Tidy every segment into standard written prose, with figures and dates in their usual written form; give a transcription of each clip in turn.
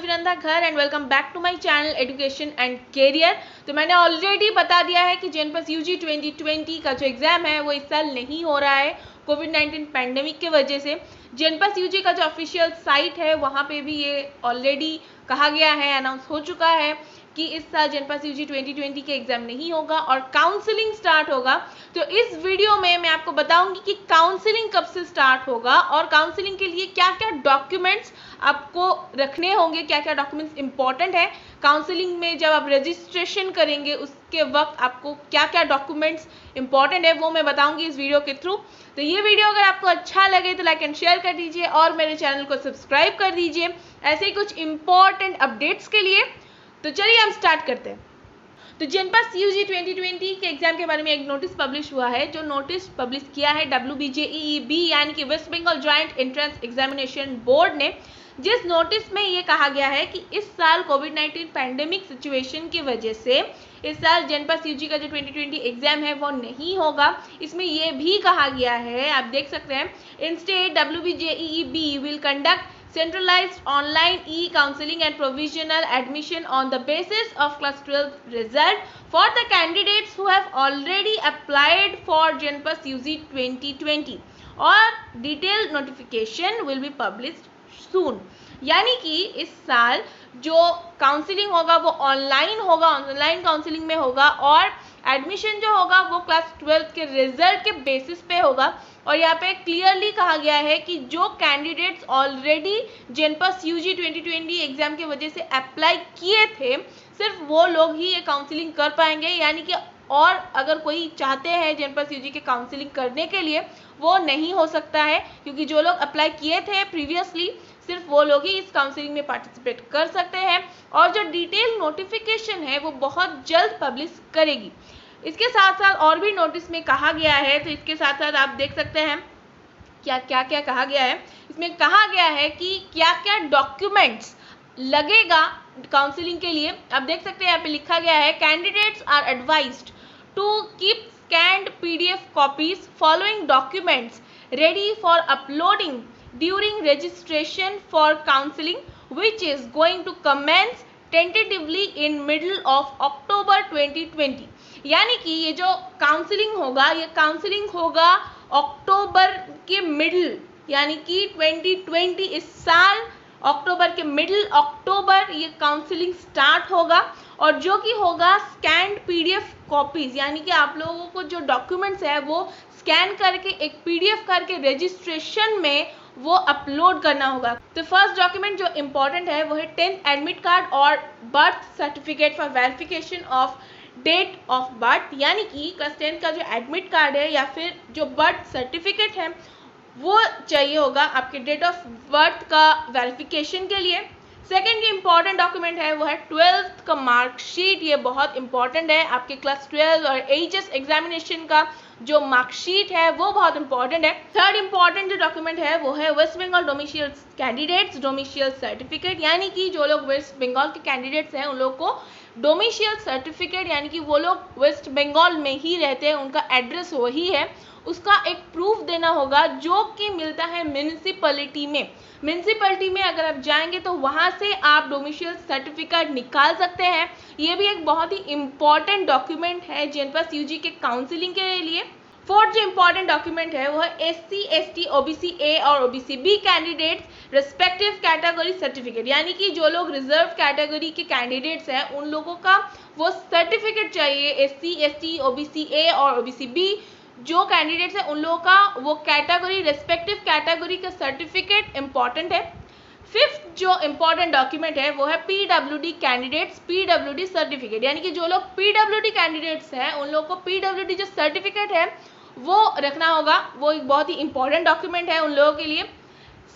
विनंदा घर and welcome back to my channel education and career. तो मैंने ऑलरेडी बता दिया है कि जेनपस यूजी 2020 का जो एग्ज़ाम है वो इस साल नहीं हो रहा है कोविड-19 पैंडेमिक के वजह से। जेनपस यूजी का जो ऑफिशियल साइट है वहाँ पे भी ये ऑलरेडी कहा गया है, अनाउंस हो चुका है कि इस साल जेनपस यूजी 2020 के एग्ज़ाम नहीं होगा और काउंसलिंग स्टार्ट होगा। तो इस वीडियो में मैं आपको बताऊंगी कि काउंसलिंग कब से स्टार्ट होगा और काउंसलिंग के लिए क्या क्या डॉक्यूमेंट्स आपको रखने होंगे, क्या क्या डॉक्यूमेंट्स इंपॉर्टेंट है। काउंसलिंग में जब आप रजिस्ट्रेशन करेंगे उसके वक्त आपको क्या क्या डॉक्यूमेंट्स इंपॉर्टेंट है वो मैं बताऊंगी इस वीडियो के थ्रू। तो ये वीडियो अगर आपको अच्छा लगे तो लाइक एंड शेयर कर दीजिए और मेरे चैनल को सब्सक्राइब कर दीजिए ऐसे ही कुछ इंपॉर्टेंट अपडेट्स के लिए। तो चलिए हम स्टार्ट करते हैं। तो जेनपस यूजी 2020 के एग्जाम के बारे में एक नोटिस पब्लिश हुआ है। जो नोटिस पब्लिश किया है WBJEE यानी कि West Bengal joint entrance examination board ने, जिस नोटिस में ये कहा गया है कि इस साल कोविड-19 पैंडेमिक सिचुएशन की वजह से इस साल जेनपस यूजी का जो 2020 एग्जाम है वो नहीं होगा। इसमें ये भी कहा गया है, आप देख सकते हैं, instead WBJEE will conduct centralized online e-counseling and provisional admission on the basis of class 12 result for the candidates who have already applied for JNPAS UG 2020 और detailed notification will be published soon। यानी कि इस साल जो counselling होगा वो online होगा, online counselling में होगा और एडमिशन जो होगा वो क्लास 12 के रिजल्ट के बेसिस पे होगा। और यहाँ पे क्लियरली कहा गया है कि जो कैंडिडेट्स ऑलरेडी जेनपस यूजी 2020 एग्जाम की वजह से अप्लाई किए थे सिर्फ वो लोग ही ये काउंसलिंग कर पाएंगे। यानी कि और अगर कोई चाहते हैं जेनपस यूजी के काउंसलिंग करने के लिए वो नहीं हो सकता है, क्योंकि जो लोग अप्लाई किए थे प्रीवियसली सिर्फ वो लोग ही इस काउंसलिंग में पार्टिसिपेट कर सकते हैं। और जो डिटेल नोटिफिकेशन है वो बहुत जल्द पब्लिश करेगी। इसके साथ साथ और भी नोटिस में कहा गया है, तो इसके साथ साथ आप देख सकते हैं क्या क्या क्या कहा गया है। इसमें कहा गया है कि क्या क्या डॉक्यूमेंट्स लगेगा काउंसलिंग के लिए। आप देख सकते हैं यहाँ पे लिखा गया है, candidates are advised to keep scanned PDF copies following documents ready for uploading during registration for counselling which is going to commence tentatively in middle of October 2020। यानी कि ये जो काउंसलिंग होगा ये काउंसलिंग होगा अक्टूबर के मिडल, यानी कि 2020 इस साल अक्टूबर के मिडल अक्टूबर ये काउंसलिंग स्टार्ट होगा। और जो कि होगा स्कैन्ड PDF कॉपीज, यानी कि आप लोगों को जो डॉक्यूमेंट्स है वो स्कैन करके एक PDF करके रजिस्ट्रेशन में वो अपलोड करना होगा। तो फर्स्ट डॉक्यूमेंट जो इम्पोर्टेंट है वो है 10th एडमिट कार्ड और birth certificate for verification of date of birth. यानी कि क्लास 10 का जो एडमिट कार्ड है या फिर जो बर्थ सर्टिफिकेट है वो चाहिए होगा आपके डेट ऑफ बर्थ का वेरिफिकेशन के लिए। सेकेंड जो इम्पॉर्टेंट डॉक्यूमेंट है वो है 12th का मार्कशीट। ये बहुत इंपॉर्टेंट है, आपके क्लास 12 और HS एग्जामिनेशन का जो मार्कशीट है वो बहुत इंपॉर्टेंट है। थर्ड इंपॉर्टेंट जो डॉक्यूमेंट है वो है West Bengal domicile candidates domicile certificate. यानी कि जो लोग वेस्ट बंगाल के कैंडिडेट्स हैं उन लोग को डोमिशियल सर्टिफिकेट, यानी कि वो लोग वेस्ट बंगाल में ही रहते हैं, उनका एड्रेस वही है, उसका एक प्रूफ देना होगा जो कि मिलता है म्यूनिसिपैलिटी में। म्यूनिसिपैलिटी में अगर आप जाएंगे तो वहाँ से आप डोमिशियल सर्टिफिकेट निकाल सकते हैं। ये भी एक बहुत ही इम्पॉर्टेंट डॉक्यूमेंट है जेनपस यूजी के काउंसलिंग के लिए। फोर्थ जो इम्पॉर्टेंट डॉक्यूमेंट है वो है SC ST OBC A और OBC B candidates respective category certificate. यानी कि जो लोग रिजर्व कैटेगरी के कैंडिडेट्स हैं उन लोगों का वो सर्टिफिकेट चाहिए। SC ST OBC A और OBC B जो कैंडिडेट्स हैं उन लोगों का वो कैटेगरी रिस्पेक्टिव कैटेगरी का सर्टिफिकेट इम्पॉर्टेंट है। फिफ्थ जो इम्पॉर्टेंट डॉक्यूमेंट है वो है PWD कैंडिडेट्स PWD सर्टिफिकेट। यानी कि जो लोग PWD कैंडिडेट्स हैं उन लोगों को PWD जो सर्टिफिकेट है वो रखना होगा, वो एक बहुत ही इंपॉर्टेंट डॉक्यूमेंट है उन लोगों के लिए।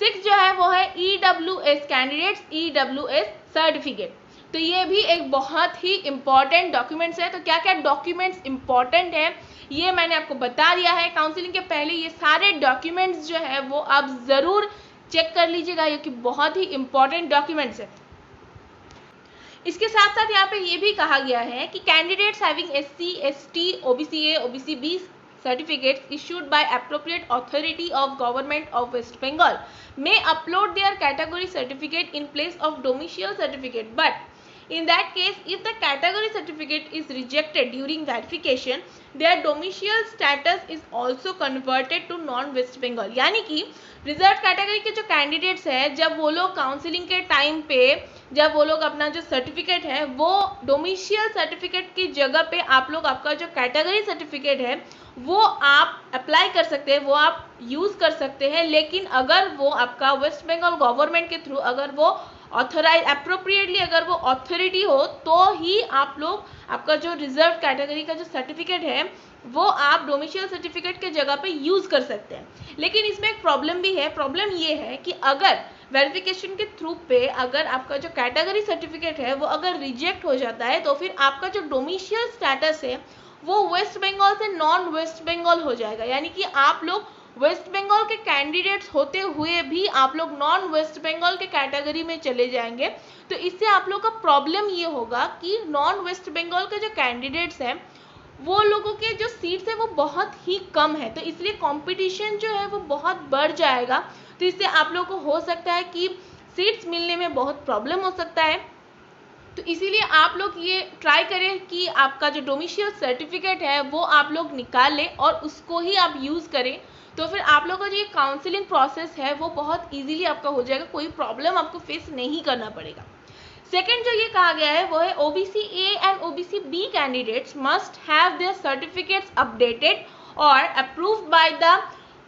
सिक्स जो है वो है EWS कैंडिडेट्स EWS सर्टिफिकेट। तो ये भी एक बहुत ही इम्पॉर्टेंट डॉक्यूमेंट्स है। तो क्या क्या डॉक्यूमेंट्स इम्पॉर्टेंट है ये मैंने आपको बता दिया है। काउंसलिंग के पहले ये सारे डॉक्यूमेंट्स जो है वो आप ज़रूर चेक कर लीजिएगा, ये कि बहुत ही इम्पॉर्टेंट डॉक्यूमेंट्स है। इसके साथ साथ यहाँ पे ये भी कहा गया है कि candidates having SC ST OBC A OBC B certificates issued by appropriate authority of Government of West Bengal may upload their category certificate in place of domicile certificate, but in that case if the category certificate is rejected during verification, their domicile status is also converted to non West Bengal। यानी कि reserve category के जो candidates हैं, जब वो लोग counselling के time पे जब वो लोग अपना जो सर्टिफिकेट है वो डोमिशियल सर्टिफिकेट की जगह पे आप लोग आपका जो कैटेगरी सर्टिफिकेट है वो आप अप्लाई कर सकते हैं, वो आप यूज़ कर सकते हैं। लेकिन अगर वो आपका वेस्ट बंगाल गवर्नमेंट के थ्रू अगर वो ऑथराइज अप्रोप्रिएटली अगर वो अथॉरिटी हो तो ही आप लोग आपका जो रिजर्व कैटेगरी का जो सर्टिफिकेट है वो आप डोमिशियल सर्टिफिकेट के जगह पे यूज़ कर सकते हैं। लेकिन इसमें एक प्रॉब्लम भी है। प्रॉब्लम ये है कि अगर वेरिफिकेशन के थ्रू पे अगर आपका जो कैटेगरी सर्टिफिकेट है वो अगर रिजेक्ट हो जाता है तो फिर आपका जो डोमिशियल स्टेटस है वो वेस्ट बंगाल से नॉन वेस्ट बंगाल हो जाएगा। यानी कि आप लोग वेस्ट बंगाल के कैंडिडेट्स होते हुए भी आप लोग नॉन वेस्ट बंगाल के कैटेगरी में चले जाएंगे। तो इससे आप लोग का प्रॉब्लम ये होगा कि नॉन वेस्ट बंगाल के जो कैंडिडेट्स हैं वो लोगों के जो सीट्स है वो बहुत ही कम है, तो इसलिए कंपटीशन जो है वो बहुत बढ़ जाएगा। तो इससे आप लोग को हो सकता है कि सीट्स मिलने में बहुत प्रॉब्लम हो सकता है। तो इसीलिए आप लोग ये ट्राई करें कि आपका जो डोमिशियल सर्टिफिकेट है वो आप लोग निकाल लें और उसको ही आप यूज़ करें। तो फिर आप लोगों का जो ये काउंसलिंग प्रोसेस है वो बहुत ईजिली आपका हो जाएगा, कोई प्रॉब्लम आपको फेस नहीं करना पड़ेगा। सेकेंड जो ये कहा गया है वो है OBC A and OBC B candidates must have their certificates updated और approved by the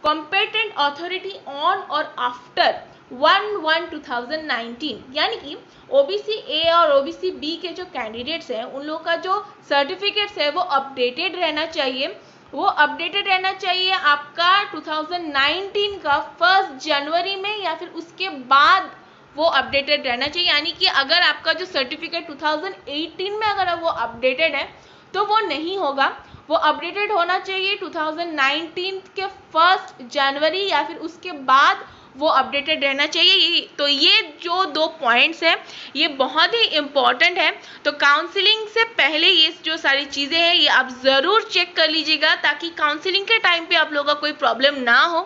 competent authority on और आफ्टर 1/1/2019। यानी कि OBC A और OBC B के जो कैंडिडेट्स हैं उन लोगों का जो सर्टिफिकेट्स है वो अपडेटेड रहना चाहिए। वो अपडेटेड रहना चाहिए आपका 2019 का 1 जनवरी में या फिर उसके बाद वो अपडेटेड रहना चाहिए। यानी कि अगर आपका जो सर्टिफिकेट 2018 में अगर वो अपडेटेड है तो वो नहीं होगा, वो अपडेटेड होना चाहिए 2019 के 1 जनवरी या फिर उसके बाद वो अपडेटेड रहना चाहिए। तो ये जो 2 पॉइंट्स हैं ये बहुत ही इम्पॉर्टेंट है। तो काउंसलिंग से पहले ये जो सारी चीज़ें हैं ये आप ज़रूर चेक कर लीजिएगा ताकि काउंसलिंग के टाइम पे आप लोगों का कोई प्रॉब्लम ना हो।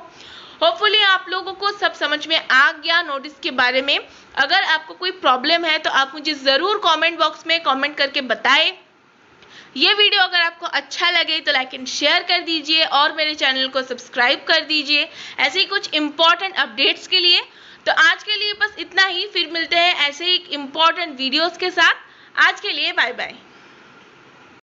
होपफुली आप लोगों को सब समझ में आ गया नोटिस के बारे में। अगर आपको कोई प्रॉब्लम है तो आप मुझे ज़रूर कमेंट बॉक्स में कमेंट करके बताएं। ये वीडियो अगर आपको अच्छा लगे तो लाइक एंड शेयर कर दीजिए और मेरे चैनल को सब्सक्राइब कर दीजिए ऐसे ही कुछ इम्पॉर्टेंट अपडेट्स के लिए। तो आज के लिए बस इतना ही, फिर मिलते हैं ऐसे ही इम्पॉर्टेंट वीडियोस के साथ। आज के लिए बाय बाय।